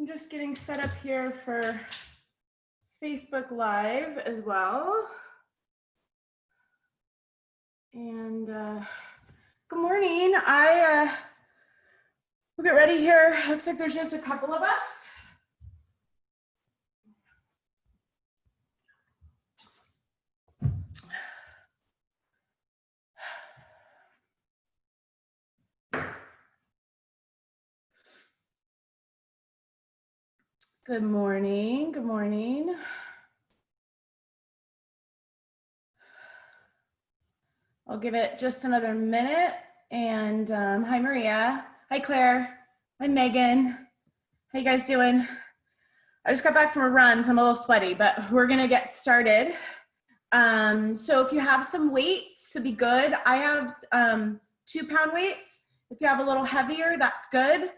just getting set up here for Facebook Live as well. And good morning. We'll get ready here. Looks like there's just a couple of us. Good morning. Good morning. I'll give it just another minute. And hi, Maria. Hi, Claire. Hi, Megan. How you guys doing? I just got back from a run, so I'm a little sweaty, but we're gonna get started. So if you have some weights to be good, I have 2-pound weights. If you have a little heavier, that's good.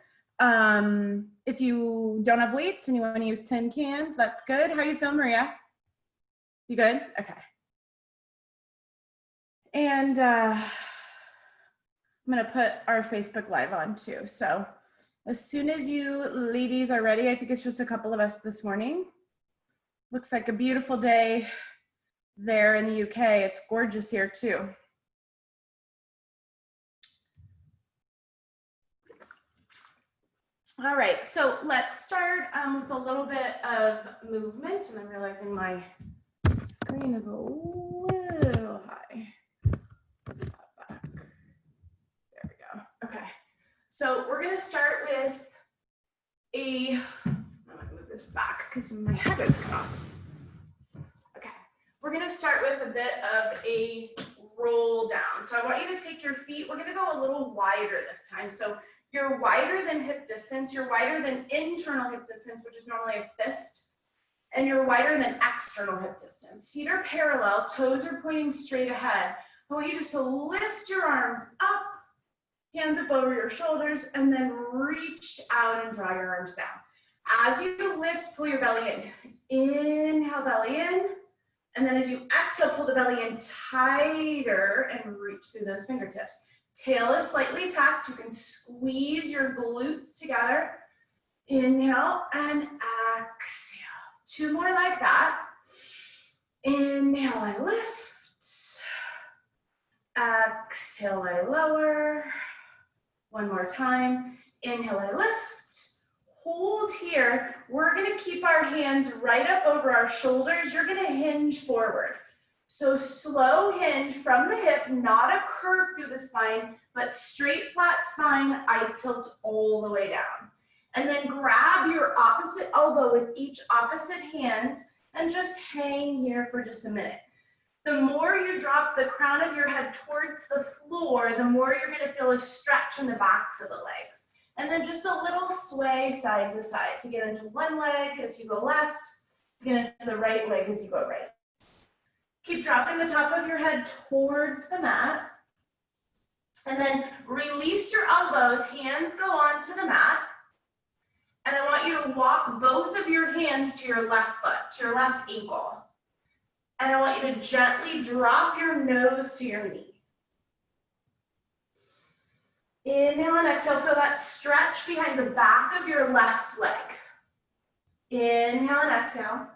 If you don't have weights and you want to use tin cans, that's good. How you feel, Maria? You good? Okay. And I'm gonna put our Facebook Live on too. So as soon as you ladies are ready, I think it's just a couple of us this morning. Looks like a beautiful day there in the UK. It's gorgeous here too. All right, so let's start with a little bit of movement. And I'm realizing my screen is a little high. Back. There we go. Okay, so we're gonna start with I'm gonna move this back because my head is cut off. Okay, we're gonna start with a bit of a roll down. So I want you to take your feet, we're gonna go a little wider this time. So you're wider than hip distance, you're wider than internal hip distance, which is normally a fist, and you're wider than external hip distance. Feet are parallel, toes are pointing straight ahead. I want you just to lift your arms up, hands up over your shoulders, and then reach out and draw your arms down. As you lift, pull your belly in. Inhale, belly in. And then as you exhale, pull the belly in tighter and reach through those fingertips. Tail is slightly tucked. You can squeeze your glutes together. Inhale and exhale. 2 more like that. Inhale, I lift. Exhale, I lower. 1 more time. Inhale, I lift. Hold here. We're gonna keep our hands right up over our shoulders. You're gonna hinge forward. So slow hinge from the hip, not a curve through the spine, but straight, flat spine, I tilt all the way down. And then grab your opposite elbow with each opposite hand and just hang here for just a minute. The more you drop the crown of your head towards the floor, the more you're gonna feel a stretch in the backs of the legs. And then just a little sway side to side to get into one leg as you go left, to get into the right leg as you go right. Keep dropping the top of your head towards the mat. And then release your elbows, hands go onto the mat. And I want you to walk both of your hands to your left foot, to your left ankle. And I want you to gently drop your nose to your knee. Inhale and exhale, feel that stretch behind the back of your left leg. Inhale and exhale.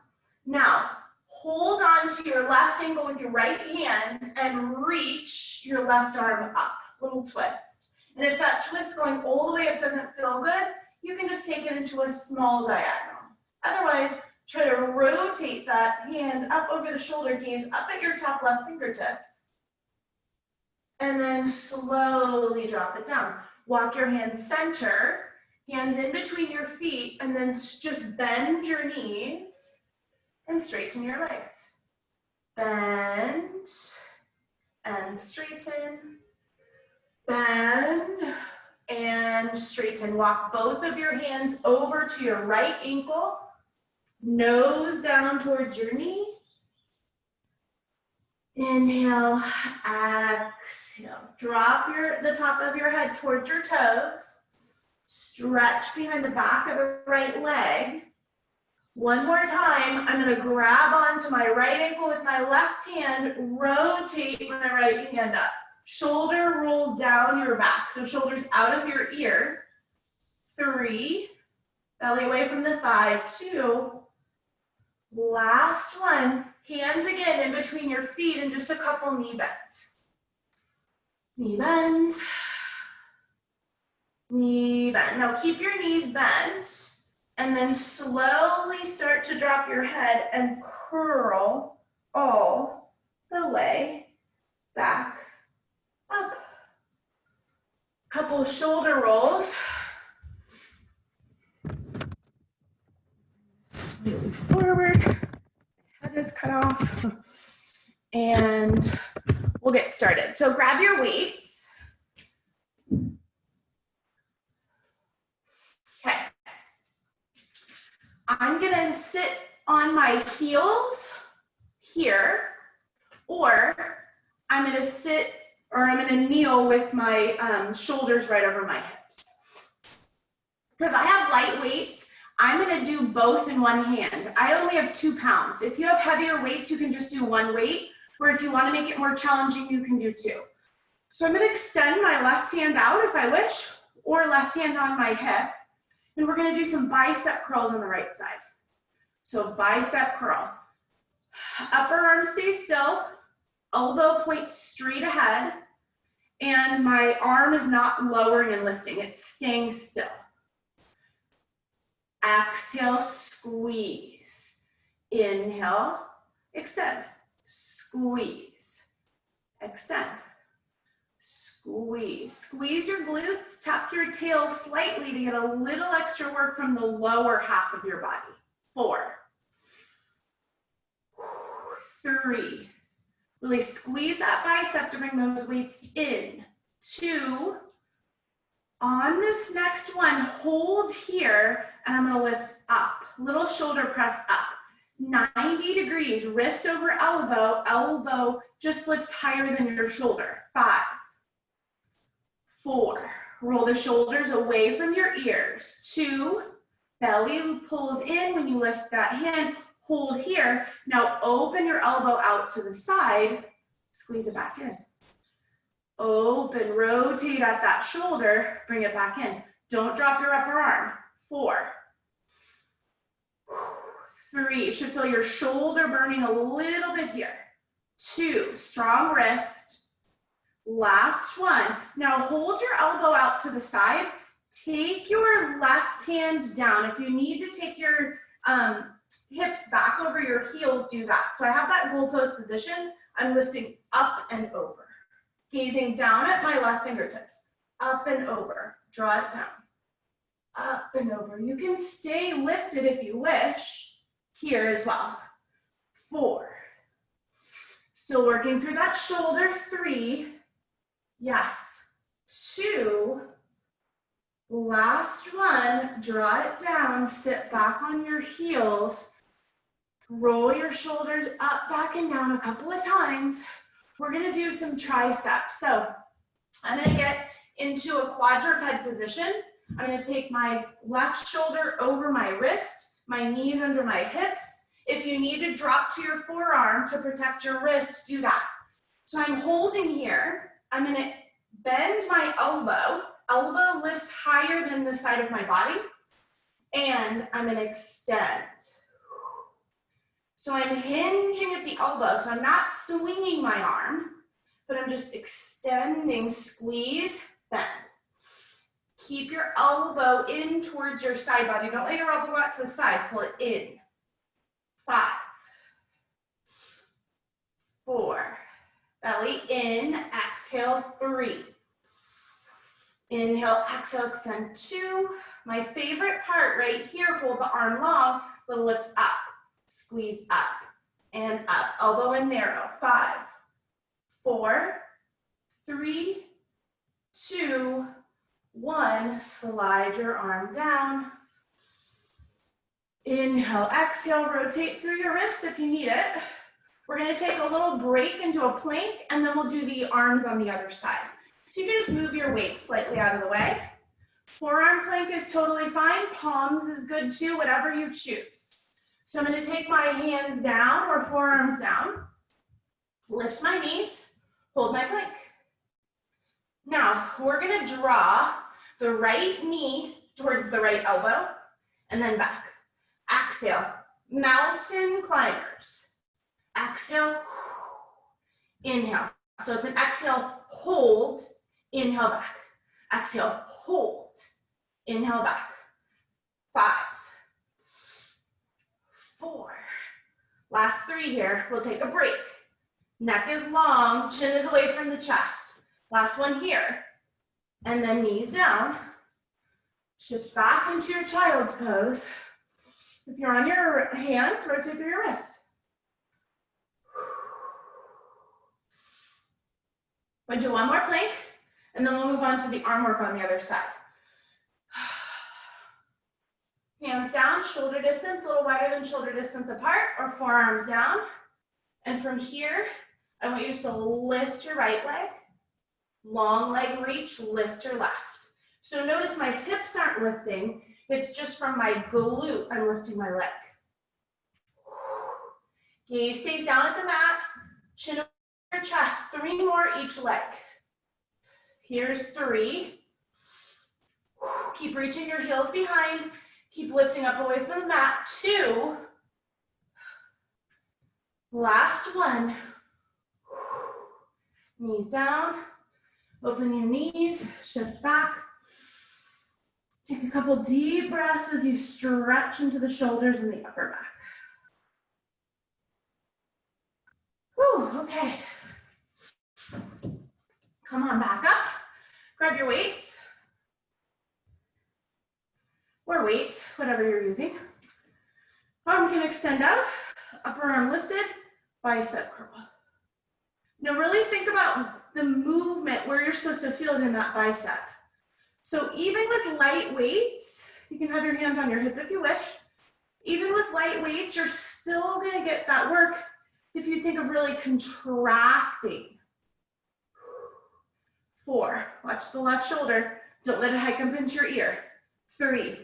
Now, hold on to your left ankle with your right hand and reach your left arm up. Little twist. And if that twist going all the way up doesn't feel good, you can just take it into a small diagonal. Otherwise, try to rotate that hand up over the shoulder, gaze up at your top left fingertips. And then slowly drop it down. Walk your hands center, hands in between your feet, and then just bend your knees and straighten your legs. Bend and straighten. Bend and straighten. Walk both of your hands over to your right ankle, nose down towards your knee. Inhale, exhale. Drop the top of your head towards your toes. Stretch behind the back of the right leg. 1 more time, I'm gonna grab onto my right ankle with my left hand, rotate my right hand up. Shoulder roll down your back, so shoulders out of your ear. 3, belly away from the thigh, 2. Last one, hands again in between your feet and just a couple knee bends. Knee bends, knee bend. Now keep your knees bent and then slowly start to drop your head and curl all the way back up. Couple shoulder rolls. Slightly forward, head is cut off, and we'll get started. So grab your weights. Okay. I'm gonna sit on my heels here, or I'm gonna sit, or I'm gonna kneel with my shoulders right over my hips. Because I have light weights, I'm gonna do both in one hand. I only have 2 pounds. If you have heavier weights, you can just do one weight, or if you wanna make it more challenging, you can do 2. So I'm gonna extend my left hand out if I wish, or left hand on my hip, and we're gonna do some bicep curls on the right side. So bicep curl. Upper arm stays still, elbow points straight ahead, and my arm is not lowering and lifting, it's staying still. Exhale, squeeze. Inhale, extend. Squeeze, extend. Squeeze. Squeeze your glutes, tuck your tail slightly to get a little extra work from the lower half of your body. 4. 3. Really squeeze that bicep to bring those weights in. 2. On this next one, hold here, and I'm gonna lift up. Little shoulder press up. 90 degrees, wrist over elbow. Elbow just lifts higher than your shoulder. 5. 4. Roll the shoulders away from your ears. 2. Belly pulls in when you lift that hand. Hold here. Now open your elbow out to the side. Squeeze it back in. Open, rotate at that shoulder, bring it back in. Don't drop your upper arm. 4. 3, you should feel your shoulder burning a little bit here. 2, strong wrist. Last one. Now hold your elbow out to the side. Take your left hand down. If you need to take your hips back over your heels, do that. So I have that goalpost position. I'm lifting up and over. Gazing down at my left fingertips, up and over, draw it down, up and over. You can stay lifted if you wish, here as well. 4, still working through that shoulder. 3, yes. 2, last one, draw it down, sit back on your heels, roll your shoulders up, back, and down a couple of times. We're gonna do some triceps. So I'm gonna get into a quadruped position. I'm gonna take my left shoulder over my wrist, my knees under my hips. If you need to drop to your forearm to protect your wrist, do that. So I'm holding here. I'm gonna bend my elbow. Elbow lifts higher than the side of my body. And I'm gonna extend. So I'm hinging at the elbow, so I'm not swinging my arm, but I'm just extending, squeeze, bend. Keep your elbow in towards your side body. Don't let your elbow go out to the side, pull it in. 5, 4, belly in, exhale, 3. Inhale, exhale, extend, 2. My favorite part right here, hold the arm long, but lift up. Squeeze up and up, elbow and narrow. 5, 4, 3, 2, 1. Slide your arm down. Inhale, exhale, rotate through your wrists if you need it. We're gonna take a little break into a plank, and then we'll do the arms on the other side. So you can just move your weight slightly out of the way. Forearm plank is totally fine. Palms is good too, whatever you choose. So I'm going to take my hands down or forearms down, lift my knees, hold my plank. Now we're going to draw the right knee towards the right elbow and then back. Exhale, mountain climbers. Exhale, inhale. So it's an exhale, hold, inhale back. Exhale, hold, inhale back. 5, 4. Last 3 here. We'll take a break. Neck is long, chin is away from the chest. Last one here. And then knees down. Shift back into your child's pose. If you're on your hands, rotate through your wrists. We'll do one more plank, and then we'll move on to the arm work on the other side. Hands down, shoulder distance, a little wider than shoulder distance apart, or forearms down. And from here, I want you just to lift your right leg. Long leg reach, lift your left. So notice my hips aren't lifting. It's just from my glute, I'm lifting my leg. Gaze stays down at the mat, chin over your chest, 3 more each leg. Here's 3. Keep reaching your heels behind. Keep lifting up away from the mat. 2. Last 1. Knees down. Open your knees. Shift back. Take a couple deep breaths as you stretch into the shoulders and the upper back. Whew, okay. Come on back up. Grab your weights. Or weight, whatever you're using. Arm can extend out, upper arm lifted, bicep curl. Now really think about the movement where you're supposed to feel it in that bicep. So even with light weights, you can have your hand on your hip if you wish. Even with light weights, you're still gonna get that work if you think of really contracting. 4, watch the left shoulder. Don't let it hike up into your ear. 3,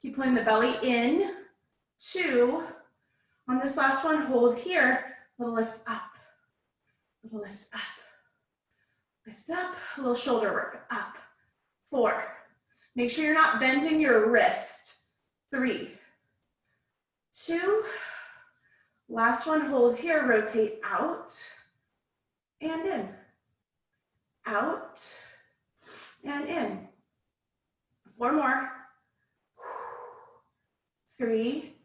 keep pulling the belly in. 2, on this last one, hold here. Little lift up, little lift up. Lift up, a little shoulder work, up. 4, make sure you're not bending your wrist. 3, 2, last one, hold here, rotate out and in. Out and in. 4 more. 3,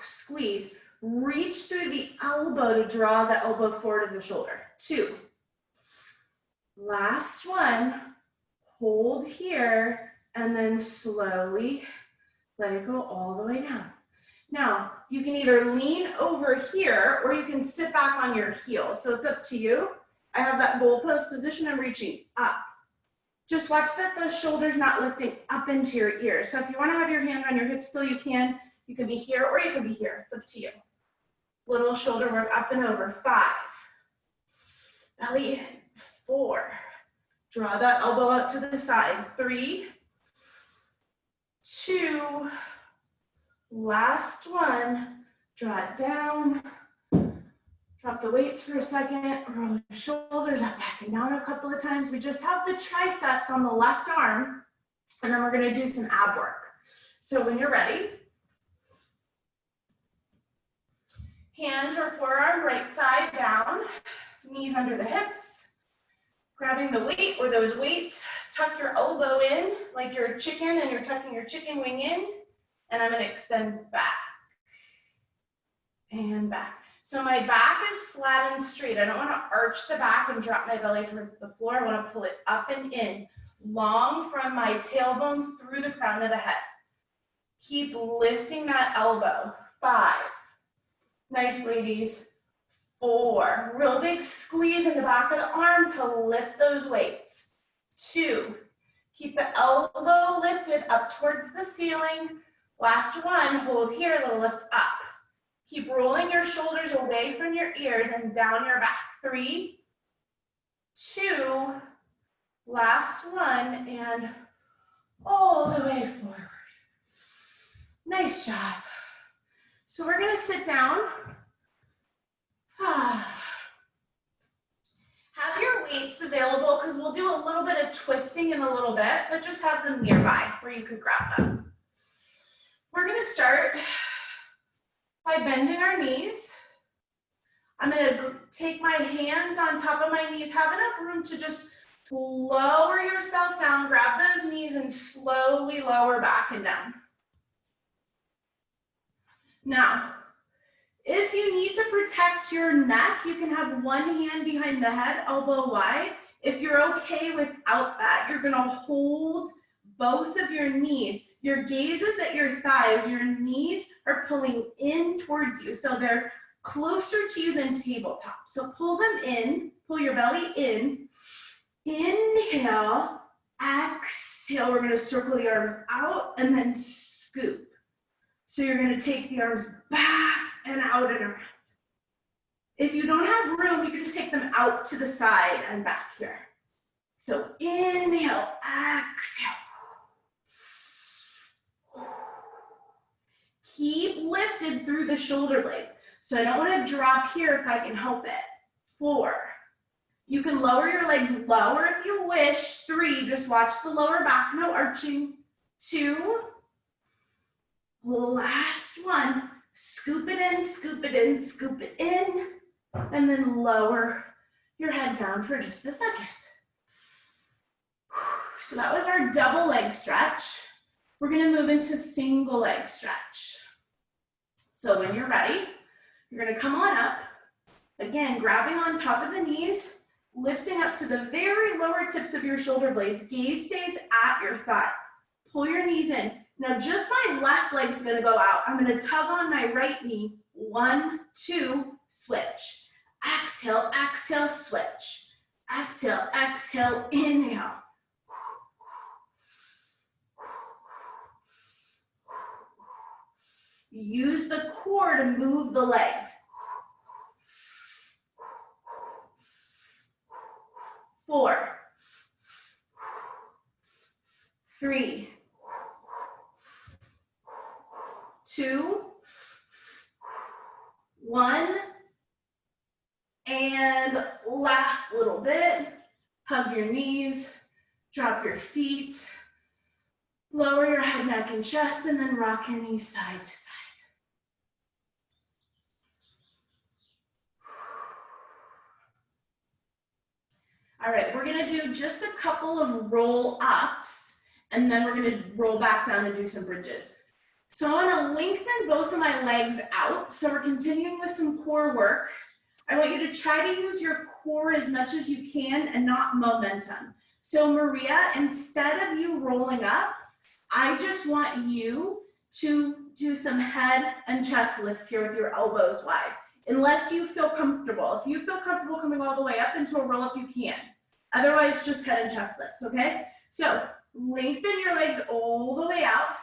squeeze. Reach through the elbow to draw the elbow forward of the shoulder. 2. Last one. Hold here, and then slowly let it go all the way down. Now, you can either lean over here, or you can sit back on your heel. So it's up to you. I have that goalpost position, I'm reaching up. Just watch that the shoulder's not lifting up into your ears. So if you wanna have your hand on your hip still, you can. You could be here, or you could be here, it's up to you. Little shoulder work up and over. 5, belly in. 4, draw that elbow out to the side. 3, 2, last one, draw it down. Drop the weights for a second, roll your shoulders up, back and down a couple of times. We just have the triceps on the left arm, and then we're gonna do some ab work. So when you're ready, hand or forearm right side down, knees under the hips, grabbing the weight or those weights, tuck your elbow in like you're a chicken and you're tucking your chicken wing in, and I'm gonna extend back and back. So my back is flat and straight. I don't want to arch the back and drop my belly towards the floor. I want to pull it up and in, long from my tailbone through the crown of the head. Keep lifting that elbow. 5, nice ladies. 4, real big squeeze in the back of the arm to lift those weights. 2, keep the elbow lifted up towards the ceiling. Last one, hold here, little lift up. Keep rolling your shoulders away from your ears and down your back. 3, 2, last one, and all the way forward. Nice job. So we're gonna sit down. Have your weights available, because we'll do a little bit of twisting in a little bit, but just have them nearby where you could grab them. We're gonna start by bending our knees. I'm gonna take my hands on top of my knees, have enough room to just lower yourself down, grab those knees and slowly lower back and down. Now, if you need to protect your neck, you can have one hand behind the head, elbow wide. If you're okay without that, you're gonna hold both of your knees. Your gaze is at your thighs. Your knees are pulling in towards you. So they're closer to you than tabletop. So pull them in, pull your belly in. Inhale, exhale. We're gonna circle the arms out and then scoop. So you're gonna take the arms back and out and around. If you don't have room, you can just take them out to the side and back here. So inhale, exhale. Keep lifted through the shoulder blades. So I don't want to drop here if I can help it. 4. You can lower your legs lower if you wish. 3, just watch the lower back, no arching. 2, last one. Scoop it in, scoop it in, scoop it in, and then lower your head down for just a second. So that was our double leg stretch. We're gonna move into single leg stretch. So when you're ready, you're gonna come on up. Again, grabbing on top of the knees, lifting up to the very lower tips of your shoulder blades. Gaze stays at your thighs. Pull your knees in. Now just my left leg's gonna go out. I'm gonna tug on my right knee. 1, 2, switch. Exhale, exhale, switch. Exhale, exhale, inhale. Use the core to move the legs. 4, 3, 2, 1, and last little bit. Hug your knees, drop your feet, lower your head, neck, and chest, and then rock your knees side to side. All right, we're gonna do just a couple of roll ups, and then we're gonna roll back down and do some bridges. So I wanna lengthen both of my legs out. So we're continuing with some core work. I want you to try to use your core as much as you can and not momentum. So Maria, instead of you rolling up, I just want you to do some head and chest lifts here with your elbows wide, unless you feel comfortable. If you feel comfortable coming all the way up into a roll up, you can. Otherwise, just head and chest lifts, okay? So lengthen your legs all the way out.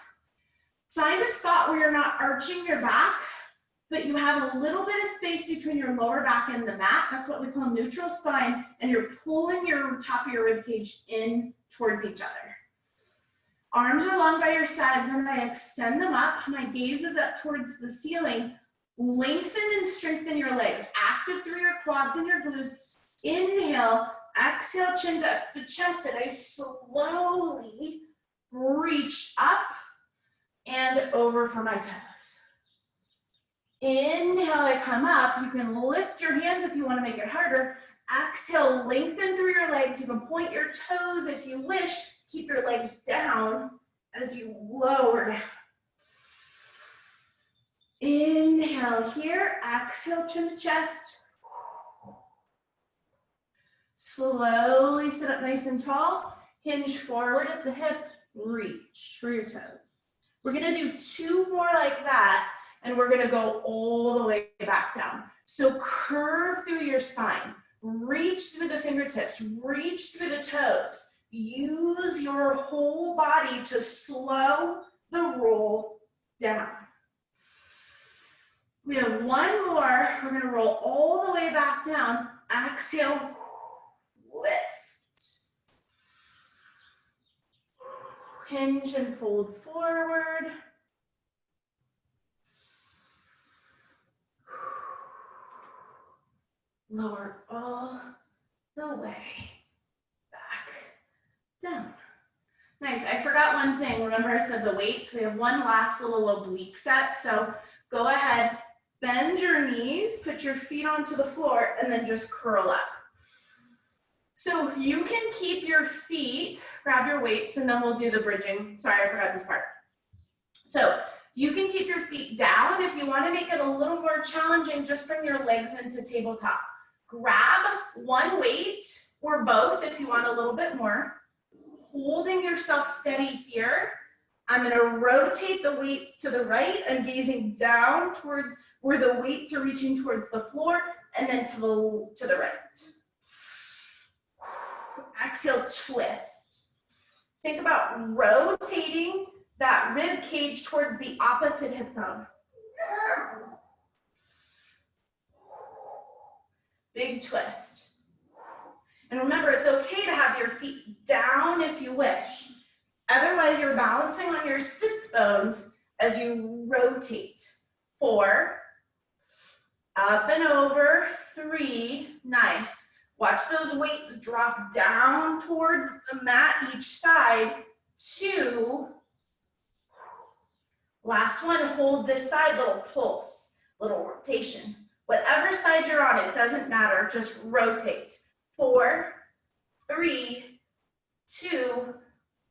Find a spot where you're not arching your back, but you have a little bit of space between your lower back and the mat. That's what we call neutral spine, and you're pulling your top of your rib cage in towards each other. Arms are long by your side, then I extend them up. My gaze is up towards the ceiling. Lengthen and strengthen your legs. Active through your quads and your glutes. Inhale, exhale, chin tucks to chest, and I slowly reach up and over for my toes. Inhale, I come up. You can lift your hands if you want to make it harder. Exhale, lengthen through your legs. You can point your toes if you wish. Keep your legs down as you lower down. Inhale here, exhale, chin to chest. Slowly sit up nice and tall. Hinge forward at the hip, reach for your toes. We're gonna do 2 more like that, and we're gonna go all the way back down. So curve through your spine, reach through the fingertips, reach through the toes. Use your whole body to slow the roll down. We have 1 more. We're gonna roll all the way back down. Exhale, lift. Hinge and fold forward. Lower all the way back down. Nice. I forgot forgot one thing. Remember I said the weights? We have one last little oblique set. So go ahead, bend your knees, put your feet onto the floor, and then just curl up. So you can keep your feet, grab your weights, and then we'll do the bridging. Sorry, I forgot this part. So you can keep your feet down. If you want to make it a little more challenging, just bring your legs into tabletop. Grab one weight or both if you want a little bit more. Holding yourself steady here. I'm going to rotate the weights to the right. I'm gazing down towards where the weights are reaching towards the floor, and then to the right. Exhale, twist. Think about rotating that rib cage towards the opposite hip bone. Big twist. And remember, it's okay to have your feet down if you wish. Otherwise, you're balancing on your sits bones as you rotate. 4, up and over, 3, nice. Watch those weights drop down towards the mat each side. 2, last one, hold this side, little pulse, little rotation. Whatever side you're on, it doesn't matter, just rotate. 4, 3, 2,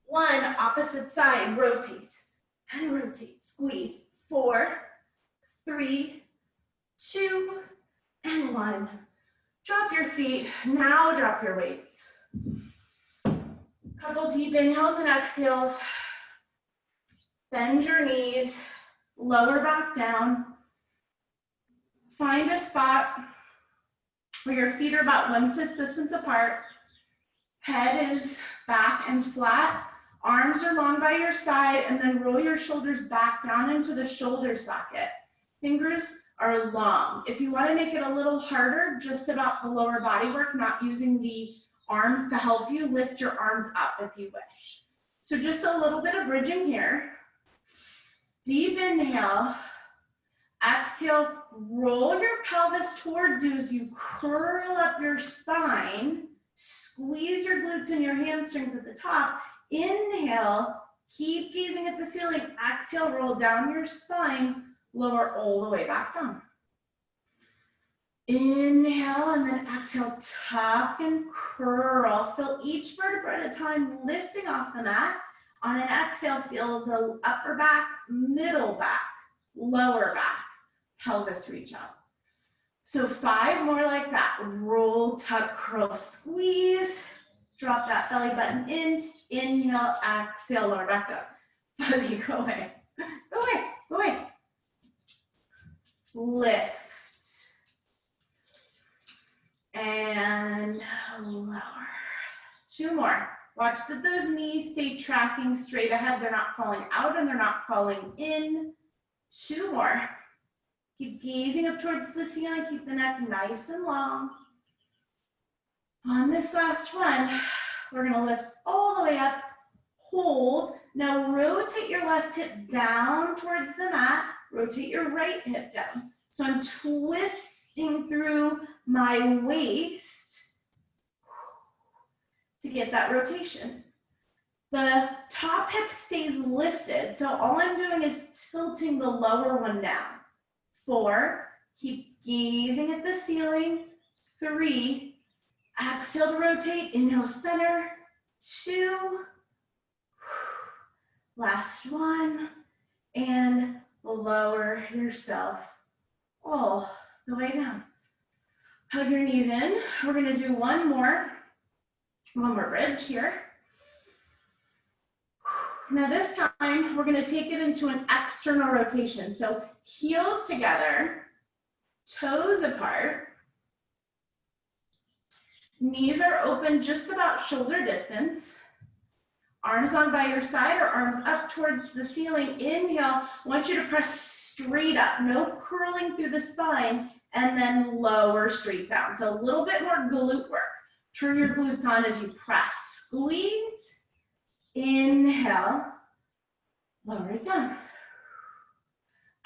1, opposite side, rotate and rotate, squeeze. 4, 3, 2, and 1. Drop your feet, now drop your weights. Couple deep inhales and exhales. Bend your knees, lower back down. Find a spot where your feet are about 1 fist distance apart. Head is back and flat. Arms are long by your side, and then roll your shoulders back down into the shoulder socket. Fingers are long. If you want to make it a little harder, just about the lower body work, not using the arms to help you, lift your arms up if you wish. So just a little bit of bridging here. Deep inhale. Exhale, roll your pelvis towards you as you curl up your spine. Squeeze your glutes and your hamstrings at the top. Inhale, keep gazing at the ceiling. Exhale, roll down your spine. Lower all the way back down. Inhale and then exhale, tuck and curl. Feel each vertebra at a time lifting off the mat. On an exhale, feel the upper back, middle back, lower back, pelvis reach out. So 5 more like that. Roll, tuck, curl, squeeze. Drop that belly button in. Inhale, exhale, lower back up. Fuzzy, go away. Go away, go away. Lift. And lower. 2 more. Watch that those knees stay tracking straight ahead. They're not falling out and they're not falling in. 2 more. Keep gazing up towards the ceiling. Keep the neck nice and long. On this last one, we're gonna lift all the way up. Hold. Now rotate your left hip down towards the mat. Rotate your right hip down. So I'm twisting through my waist to get that rotation. The top hip stays lifted, so all I'm doing is tilting the lower one down. 4, keep gazing at the ceiling. 3, exhale to rotate, inhale center. 2, last one, and lower yourself all the way down. Hug your knees in. We're gonna do one more bridge here. Now this time, we're gonna take it into an external rotation. So heels together, toes apart, knees are open just about shoulder distance, arms on by your side or arms up towards the ceiling. Inhale, I want you to press straight up, no curling through the spine, and then lower straight down. So a little bit more glute work. Turn your glutes on as you press. Squeeze, inhale, lower it down.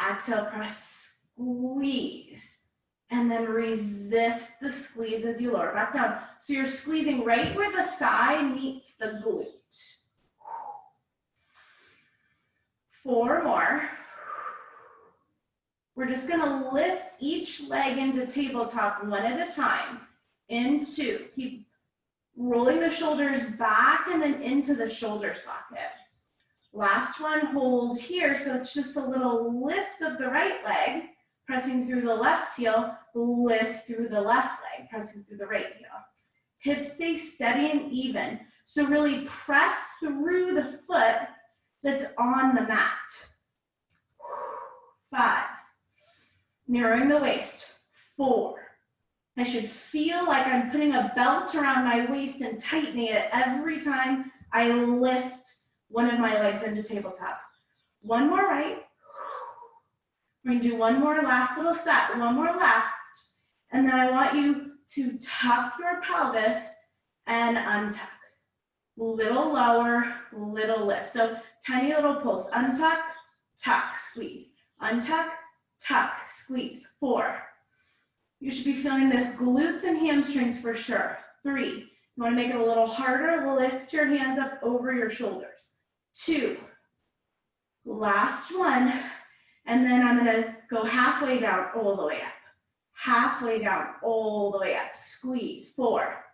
Exhale, press, squeeze, and then resist the squeeze as you lower back down. So you're squeezing right where the thigh meets the glute. 4 more. We're just gonna lift each leg into tabletop one at a time. In 2, keep rolling the shoulders back and then into the shoulder socket. Last one, hold here, so it's just a little lift of the right leg, pressing through the left heel, lift through the left leg, pressing through the right heel. Hips stay steady and even, so really press through the foot that's on the mat. 5, narrowing the waist. 4, I should feel like I'm putting a belt around my waist and tightening it every time I lift one of my legs into tabletop. 1 more right. We're gonna do 1 more last little set, 1 more left. And then I want you to tuck your pelvis and untuck. Little lower, little lift. So tiny little pulse, untuck, tuck, squeeze. Untuck, tuck, squeeze. 4. You should be feeling this glutes and hamstrings for sure. 3, you wanna make it a little harder, lift your hands up over your shoulders. 2, last one, and then I'm gonna go halfway down, all the way up. Halfway down, all the way up, squeeze. 4,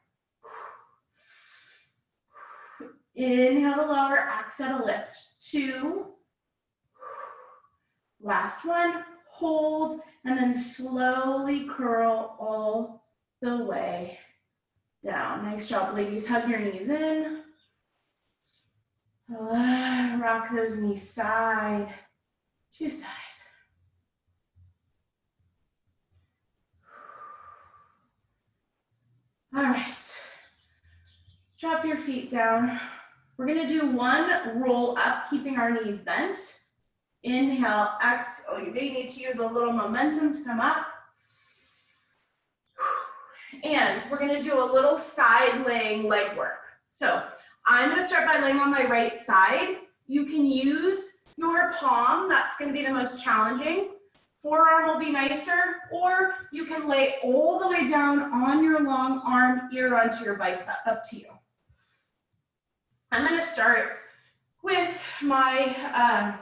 inhale to lower, exhale to lift. 2, last one, hold, and then slowly curl all the way down. Nice job, ladies. Hug your knees in. Rock those knees side to side. All right. Drop your feet down. We're gonna do 1 roll up, keeping our knees bent. Inhale, exhale. You may need to use a little momentum to come up. And we're gonna do a little side laying leg work. So I'm gonna start by laying on my right side. You can use your palm, that's gonna be the most challenging. Forearm will be nicer, or you can lay all the way down on your long arm, ear onto your bicep, up to you. I'm gonna start with my,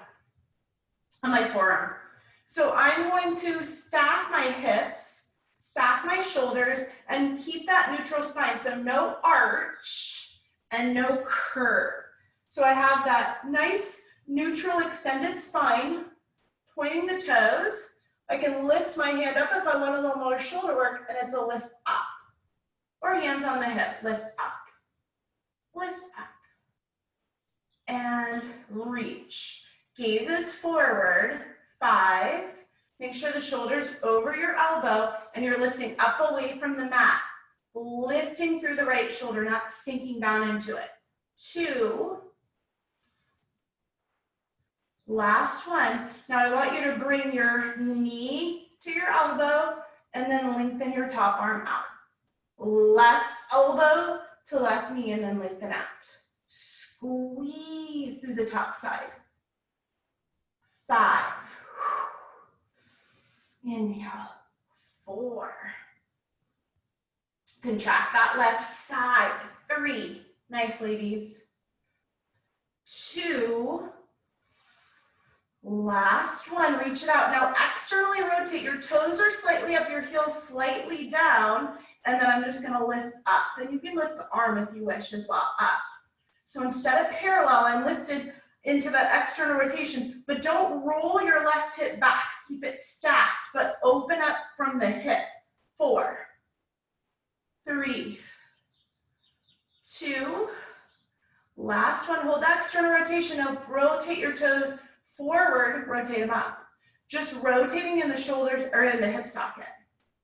on my forearm. So I'm going to stack my hips, stack my shoulders, and keep that neutral spine. So no arch and no curve. So I have that nice neutral extended spine, pointing the toes. I can lift my hand up if I want a little more shoulder work, and it's a lift up. Or hands on the hip, lift up, lift up. And reach. Gazes forward, 5. Make sure the shoulder's over your elbow and you're lifting up away from the mat. Lifting through the right shoulder, not sinking down into it. 2. Last one. Now I want you to bring your knee to your elbow and then lengthen your top arm out. Left elbow to left knee and then lengthen out. Squeeze through the top side. 5. Inhale. 4. Contract that left side. 3. Nice, ladies. 2. Last one. Reach it out. Now externally rotate. Your toes are slightly up, your heels slightly down, and then I'm just going to lift up. Then you can lift the arm if you wish as well, up. So instead of parallel, I'm lifted into that external rotation, but don't roll your left hip back. Keep it stacked, but open up from the hip. 4, 3, 2, last one. Hold that external rotation. Now rotate your toes forward, rotate them up. Just rotating in the shoulders or in the hip socket.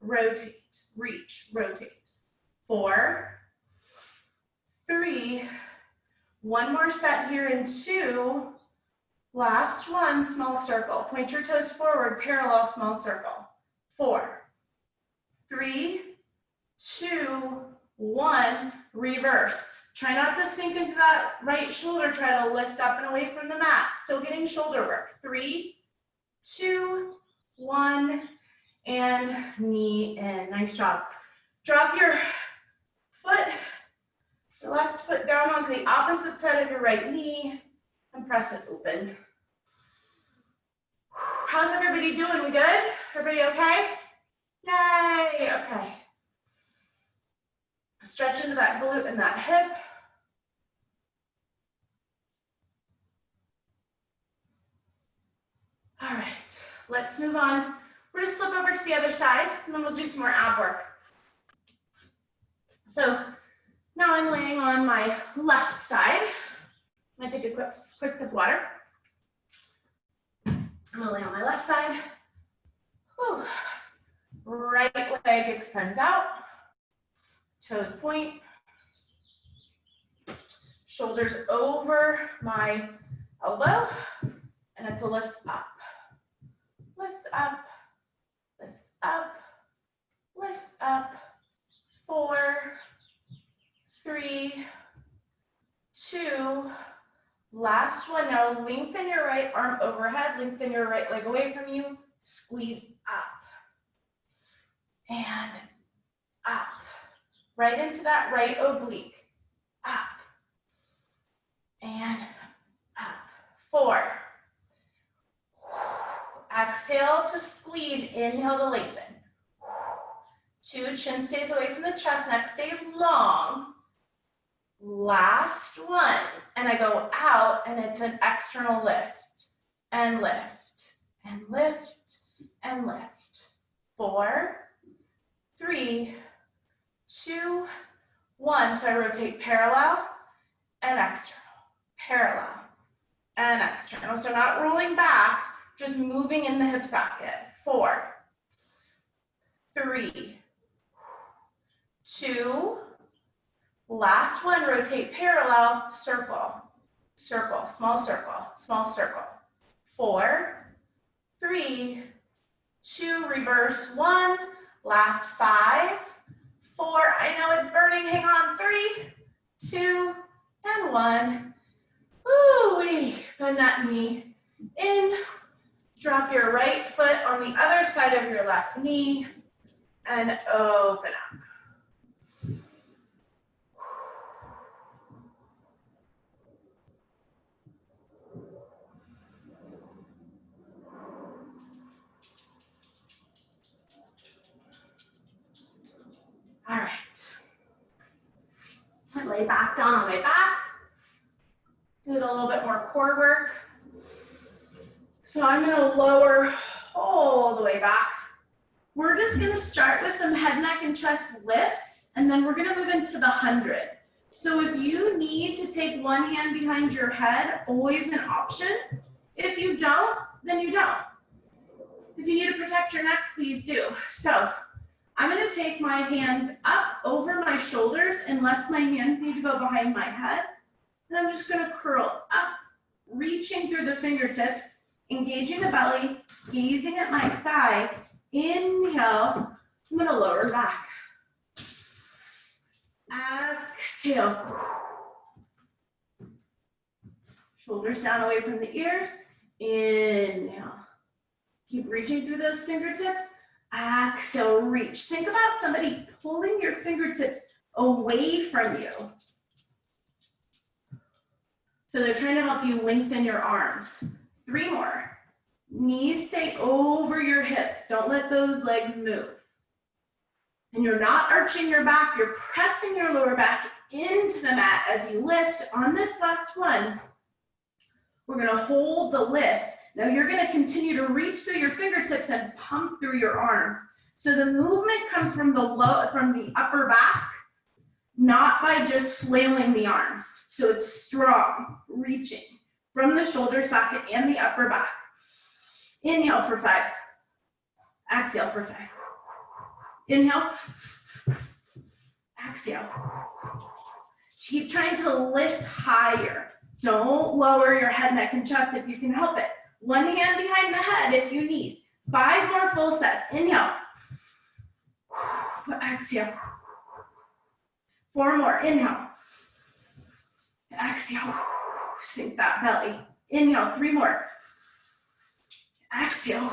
Rotate, reach, rotate. 4, 3, one more set here in 2. Last one, small circle. Point your toes forward, parallel, small circle. 4, 3, 2, 1, reverse. Try not to sink into that right shoulder. Try to lift up and away from the mat. Still getting shoulder work. 3, 2, 1, and knee in. Nice job. Drop your foot, the left foot down onto the opposite side of your right knee and press it open. How's everybody doing? We good? Everybody okay? Yay, okay. Stretch into that glute and that hip. All right, let's move on. We're just flip over to the other side and then we'll do some more ab work. So now I'm laying on my left side. I'm gonna take a quick sip of water. I'm gonna lay on my left side. Whew. Right leg extends out. Toes point. Shoulders over my elbow. And it's a lift up. Lift up. Lift up. Lift up. 4, 3, 2. Last one. Now lengthen your right arm overhead. Lengthen your right leg away from you. Squeeze up. And up. Right into that right oblique. Up. And up. 4. Exhale to squeeze. Inhale to lengthen. 2, chin stays away from the chest. Neck stays long. Last one. And I go out and it's an external lift. And lift. And lift. And lift. 4, 3, 2, 1. So I rotate parallel and external. Parallel and external. So not rolling back, just moving in the hip socket. 4, 3, 2, last one, rotate parallel, circle, circle, small circle, small circle. 4, 3, 2, reverse, 1, last 5, 4, I know it's burning, hang on, 3, 2, and 1. Ooh-wee, bend that knee in, drop your right foot on the other side of your left knee, and open up. All right. I lay back down on my back. Do a little bit more core work. So I'm gonna lower all the way back. We're just gonna start with some head, neck, and chest lifts, and then we're gonna move into the 100. So if you need to take one hand behind your head, always an option. If you don't, then you don't. If you need to protect your neck, please do. So I'm gonna take my hands up over my shoulders unless my hands need to go behind my head. And I'm just gonna curl up, reaching through the fingertips, engaging the belly, gazing at my thigh. Inhale, I'm gonna lower back. Exhale. Shoulders down away from the ears. Inhale. Keep reaching through those fingertips. Exhale, reach. Think about somebody pulling your fingertips away from you. So they're trying to help you lengthen your arms. 3 more. Knees stay over your hips. Don't let those legs move. And you're not arching your back. You're pressing your lower back into the mat as you lift. On this last one, we're going to hold the lift. Now you're going to continue to reach through your fingertips and pump through your arms. So the movement comes from the upper back, not by just flailing the arms. So it's strong, reaching from the shoulder socket and the upper back. Inhale for 5. Exhale for 5. Inhale. Exhale. Keep trying to lift higher. Don't lower your head, neck, and chest if you can help it. One hand behind the head if you need. 5 more full sets. Inhale. Exhale. 4 more. Inhale. Exhale. Sink that belly. Inhale. 3 more. Exhale.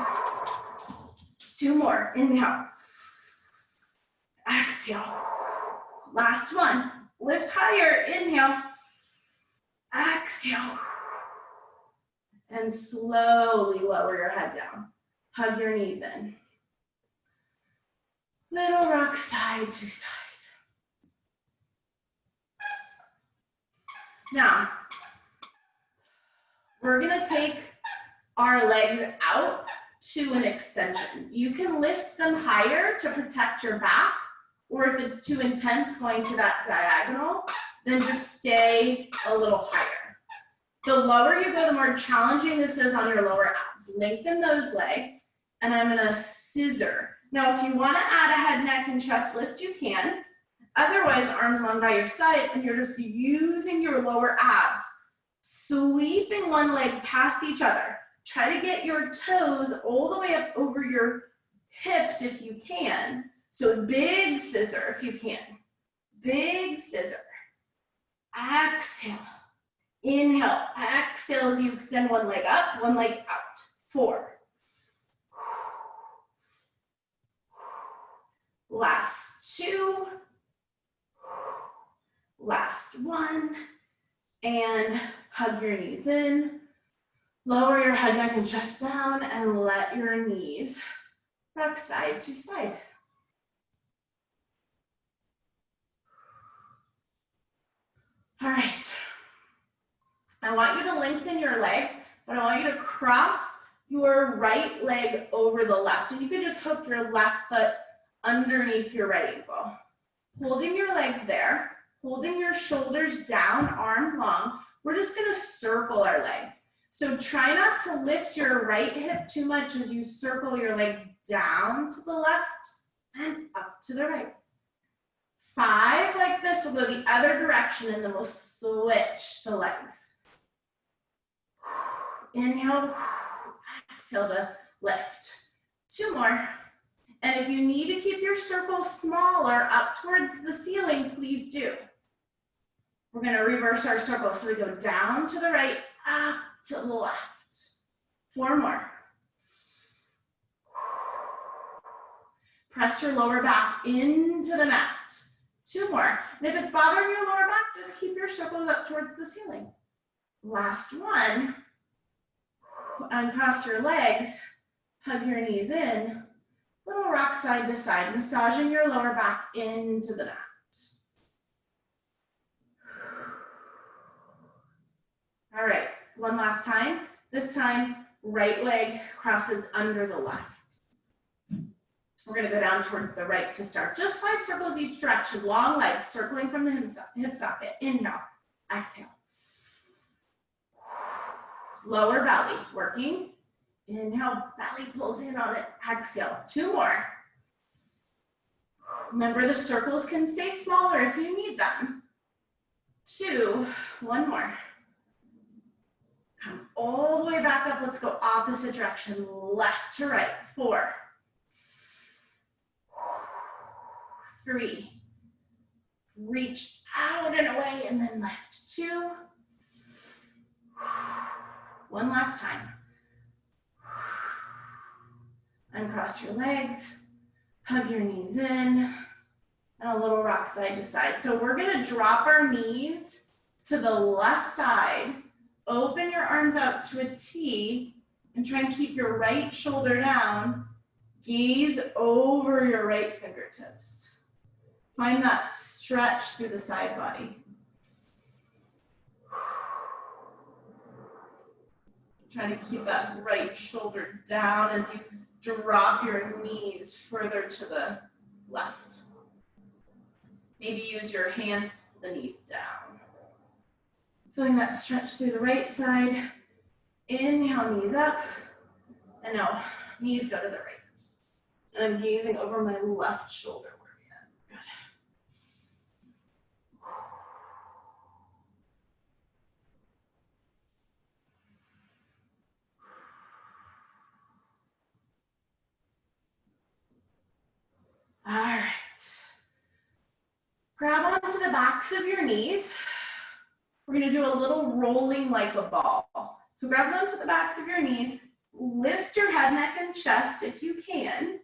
2 more. Inhale. Exhale. Last one. Lift higher. Inhale. Exhale. And slowly lower your head down. Hug your knees in. Little rock side to side. Now, we're gonna take our legs out to an extension. You can lift them higher to protect your back, or if it's too intense going to that diagonal, then just stay a little higher. The lower you go, the more challenging this is on your lower abs. Lengthen those legs, and I'm gonna scissor. Now, if you wanna add a head, neck, and chest lift, you can. Otherwise, arms long by your side, and you're just using your lower abs, sweeping one leg past each other. Try to get your toes all the way up over your hips if you can. So big scissor if you can. Big scissor. Exhale. Inhale. Exhale as you extend one leg up, one leg out. 4. Last 2. Last 1. And hug your knees in. Lower your head, neck, and chest down, and let your knees rock side to side. All right. I want you to lengthen your legs, but I want you to cross your right leg over the left. And you can just hook your left foot underneath your right ankle. Holding your legs there, holding your shoulders down, arms long. We're just gonna circle our legs. So try not to lift your right hip too much as you circle your legs down to the left and up to the right. 5 like this, we'll go the other direction and then we'll switch the legs. Inhale, exhale to lift. 2 more. And if you need to keep your circle smaller up towards the ceiling, please do. We're gonna reverse our circle. So we go down to the right, up to the left. 4 more. Press your lower back into the mat. 2 more. And if it's bothering your lower back, just keep your circles up towards the ceiling. Last 1. Uncross your legs, hug your knees in. Little rock side to side, massaging your lower back into the mat. All right, one last time. This time, right leg crosses under the left. We're gonna go down towards the right to start. Just 5 circles each direction, long legs circling from the hip socket. Inhale, exhale. Lower belly, working. Inhale, belly pulls in on it. Exhale, 2 more. Remember, the circles can stay smaller if you need them. 2, 1 more. Come all the way back up. Let's go opposite direction, left to right. 4, 3, reach out and away, and then left. 2, 1 last time. Uncross your legs, hug your knees in, and a little rock side to side. So we're gonna drop our knees to the left side, open your arms out to a T, and try and keep your right shoulder down, gaze over your right fingertips. Find that stretch through the side body. Try to keep that right shoulder down as you drop your knees further to the left. Maybe use your hands to pull the knees down. Feeling that stretch through the right side. Inhale, knees up. And now, knees go to the right. And I'm gazing over my left shoulder. Good. All right. Grab onto the backs of your knees. We're gonna do a little rolling like a ball. So grab onto the backs of your knees, lift your head, neck, and chest if you can,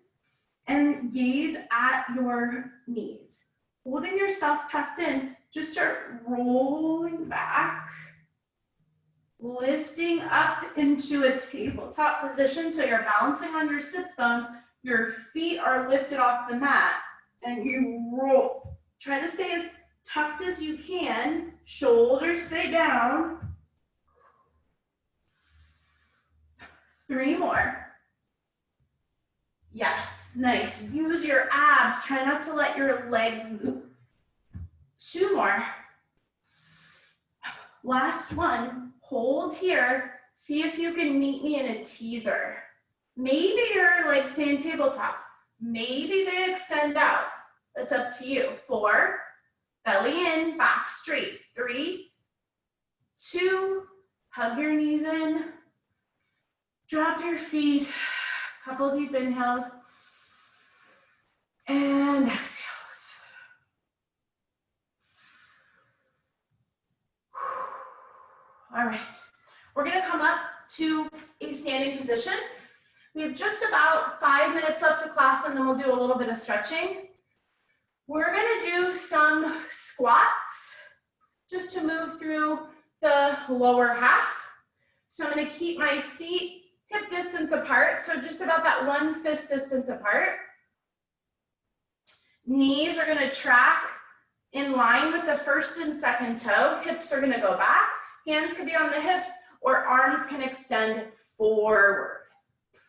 and gaze at your knees. Holding yourself tucked in, just start rolling back lifting up into a tabletop position so you're balancing on your sits bones. Your feet are lifted off the mat and you roll. Try to stay as tucked as you can. Shoulders stay down. 3 more. Yes, nice. Use your abs. Try not to let your legs move. 2 more. Last one. Hold here. See if you can meet me in a teaser. Maybe your legs stay in tabletop. Maybe they extend out. That's up to you. 4, belly in, back straight. 3, 2, hug your knees in. Drop your feet. Couple deep inhales. And exhales. All right. We're going to come up to a standing position. We have just about 5 minutes left of class, and then we'll do a little bit of stretching. We're going to do some squats just to move through the lower half. So I'm going to keep my feet hip distance apart, so just about that 1 fist distance apart. Knees are going to track in line with the first and second toe. Hips are going to go back. Hands can be on the hips, or arms can extend forward.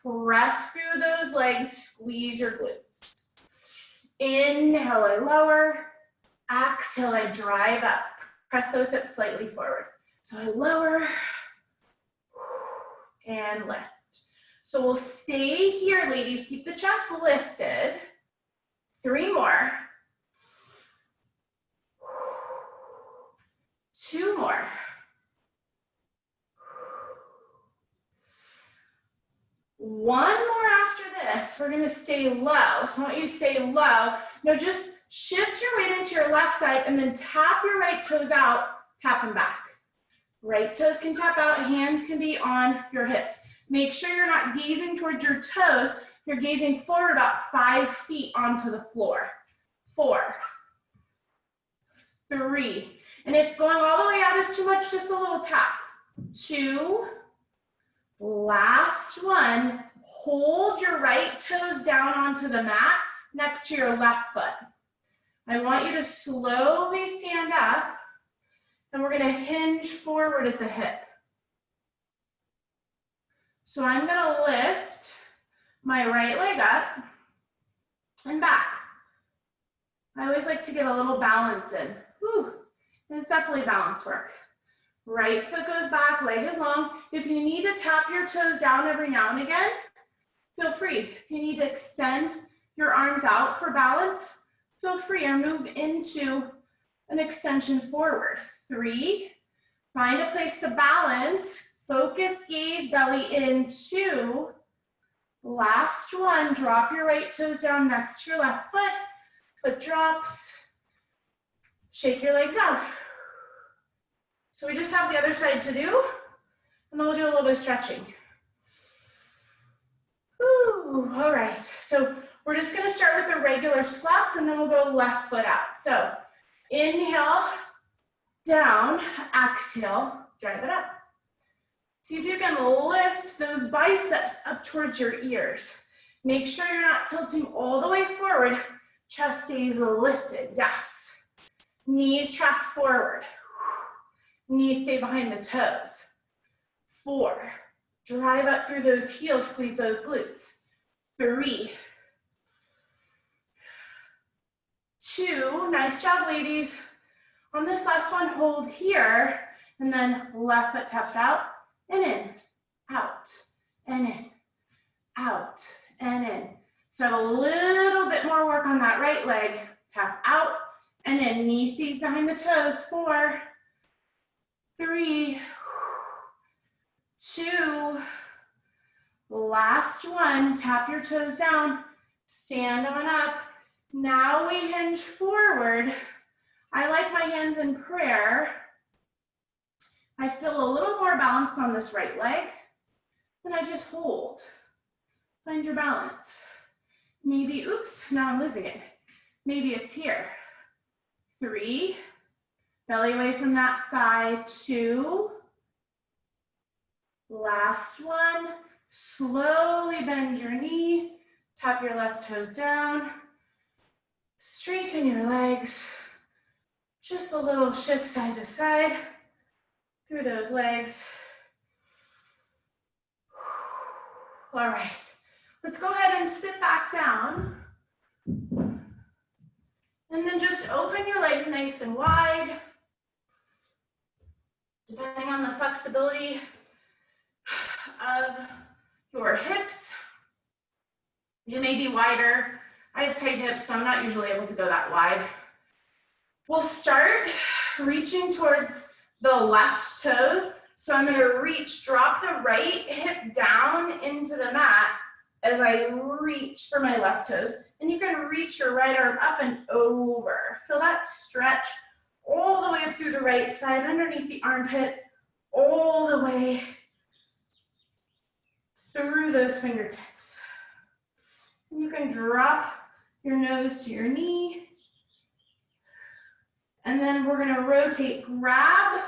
Press through those legs, squeeze your glutes. Inhale, I lower. Exhale, I drive up. Press those hips slightly forward. So I lower and lift. So we'll stay here, ladies. Keep the chest lifted. 3 more. 2 more. 1 more after this. We're gonna stay low. So I want you to stay low. Now just shift your weight into your left side and then tap your right toes out, tap them back. Right toes can tap out, hands can be on your hips. Make sure you're not gazing towards your toes. You're gazing forward about 5 feet onto the floor. 4, 3, and if going all the way out is too much, just a little tap. 2, last one. Hold your right toes down onto the mat next to your left foot. I want you to slowly stand up, and we're gonna hinge forward at the hip. So I'm gonna lift my right leg up and back. I always like to get a little balance in. Whew. And it's definitely balance work. Right foot goes back, leg is long. If you need to tap your toes down every now and again, feel free. If you need to extend your arms out for balance, feel free, or move into an extension forward. 3, find a place to balance. Focus, gaze, belly in. 2, last one, drop your right toes down next to your left foot. Foot drops. Shake your legs out. So we just have the other side to do, and then we'll do a little bit of stretching. Whew, all right, so we're just gonna start with the regular squats, and then we'll go left foot out. So inhale, down, exhale, drive it up. See if you can lift those biceps up towards your ears. Make sure you're not tilting all the way forward. Chest stays lifted, yes. Knees track forward. Knees stay behind the toes. 4, drive up through those heels, squeeze those glutes. 3, 2, nice job, ladies. On this last one, hold here, and then left foot taps out, and in, out, and in, out, and in. So a little bit more work on that right leg. Tap out, and in, knee stays behind the toes. 4, 3, 2, last one, tap your toes down, stand on up. Now we hinge forward. I like my hands in prayer. I feel a little more balanced on this right leg, and I just hold. Find your balance. Maybe, oops, now I'm losing it. Maybe it's here. 3, belly away from that thigh. 2, Last one. Slowly bend your knee, tap your left toes down, straighten your legs. Just a little shift side to side through those legs. All right, let's go ahead and sit back down. And then just open your legs nice and wide. Depending on the flexibility of your hips, you may be wider. I have tight hips, so I'm not usually able to go that wide. We'll start reaching towards the left toes. So I'm gonna reach, drop the right hip down into the mat as I reach for my left toes. And you can reach your right arm up and over. Feel that stretch all the way up through the right side, underneath the armpit, all the way through those fingertips. And you can drop your nose to your knee. And then we're gonna rotate, grab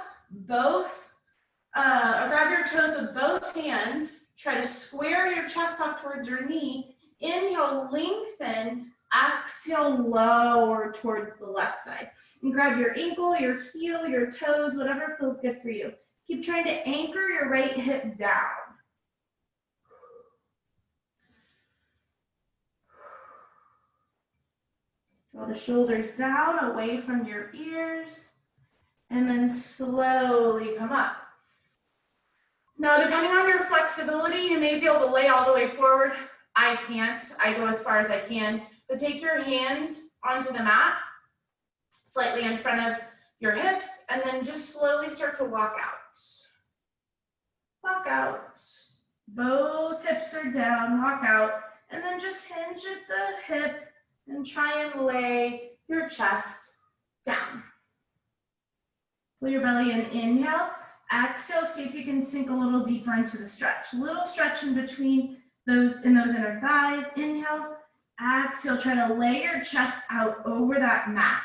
your toes with both hands. Try to square your chest off towards your knee. Inhale, lengthen. Exhale, lower towards the left side. And grab your ankle, your heel, your toes, whatever feels good for you. Keep trying to anchor your right hip down. Draw the shoulders down, away from your ears. And then slowly come up. Now, depending on your flexibility, you may be able to lay all the way forward. I can't. I go as far as I can. But take your hands onto the mat, slightly in front of your hips, and then just slowly start to walk out. Walk out. Both hips are down, walk out, and then just hinge at the hip and try and lay your chest down. Pull your belly in, inhale. Exhale, see if you can sink a little deeper into the stretch. A little stretch in between those inner thighs. Inhale. Exhale, try to lay your chest out over that mat.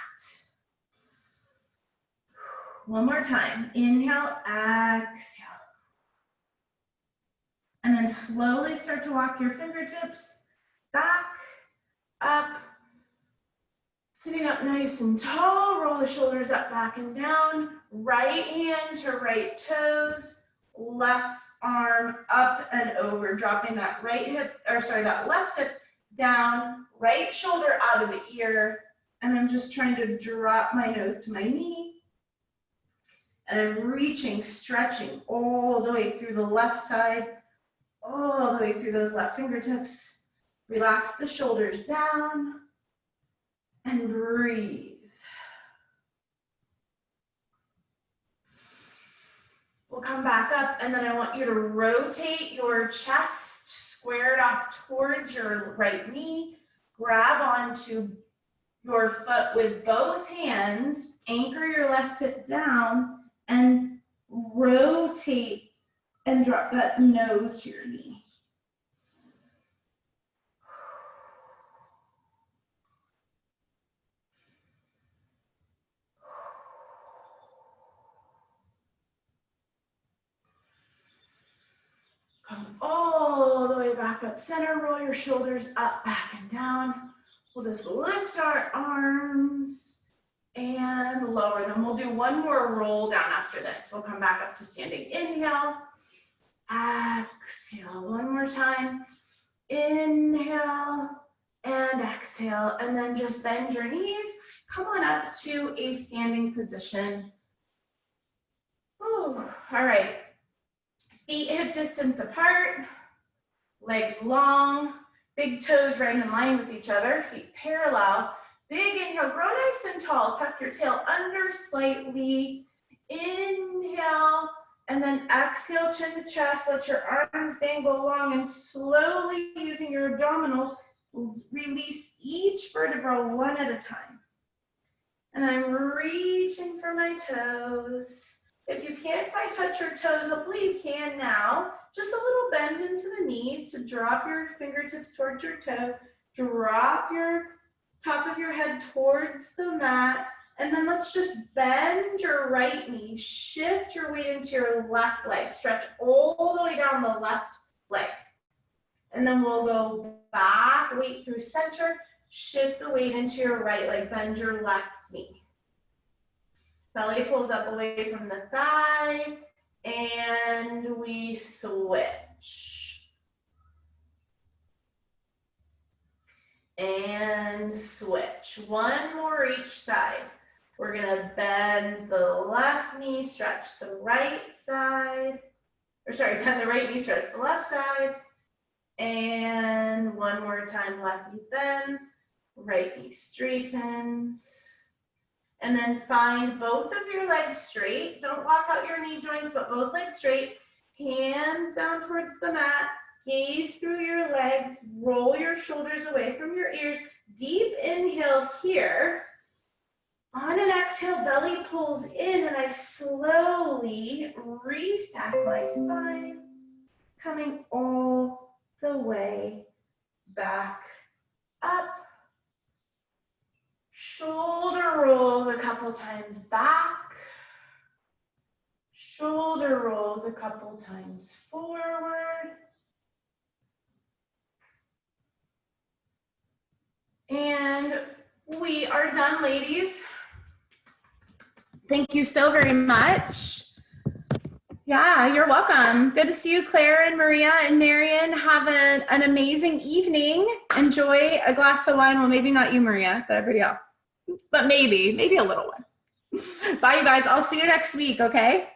One more time. Inhale, exhale. And then slowly start to walk your fingertips back, up. Sitting up nice and tall, roll the shoulders up, back and down. Right hand to right toes, left arm up and over, dropping that left hip down, right shoulder out of the ear. And I'm just trying to drop my nose to my knee. And I'm reaching, stretching all the way through the left side, all the way through those left fingertips. Relax the shoulders down. And breathe. We'll come back up, and then I want you to rotate your chest squared off towards your right knee. Grab onto your foot with both hands. Anchor your left hip down and rotate and drop that nose to your knee. Come all the way back up center, roll your shoulders up, back and down. We'll just lift our arms and lower them. We'll do one more roll down after this. We'll come back up to standing. Inhale, exhale. One more time. Inhale and exhale. And then just bend your knees. Come on up to a standing position. Ooh, all right. Feet hip distance apart, legs long, big toes right in line with each other, feet parallel. Big inhale, grow nice and tall, tuck your tail under slightly. Inhale, and then exhale, chin to chest, let your arms dangle long, and slowly using your abdominals, release each vertebra one at a time. And I'm reaching for my toes. If you can't quite touch your toes, hopefully you can now. Just a little bend into the knees to drop your fingertips towards your toes. Drop your top of your head towards the mat. And then let's just bend your right knee, shift your weight into your left leg, stretch all the way down the left leg. And then we'll go back, weight through center, shift the weight into your right leg, bend your left knee. Belly pulls up away from the thigh, and we switch. And switch. One more each side. We're gonna bend the left knee, stretch the right side. Or sorry, bend the right knee, stretch the left side. And one more time, left knee bends, right knee straightens. And then find both of your legs straight. Don't lock out your knee joints, but both legs straight. Hands down towards the mat. Gaze through your legs. Roll your shoulders away from your ears. Deep inhale here. On an exhale, belly pulls in, and I slowly restack my spine, coming all the way back up. Shoulder rolls a couple times back. Shoulder rolls a couple times forward. And we are done, ladies. Thank you so very much. Yeah, you're welcome. Good to see you, Claire and Maria and Marion. Have an amazing evening. Enjoy a glass of wine. Well, maybe not you, Maria, but everybody else. But maybe a little one. Bye, you guys. I'll see you next week, okay?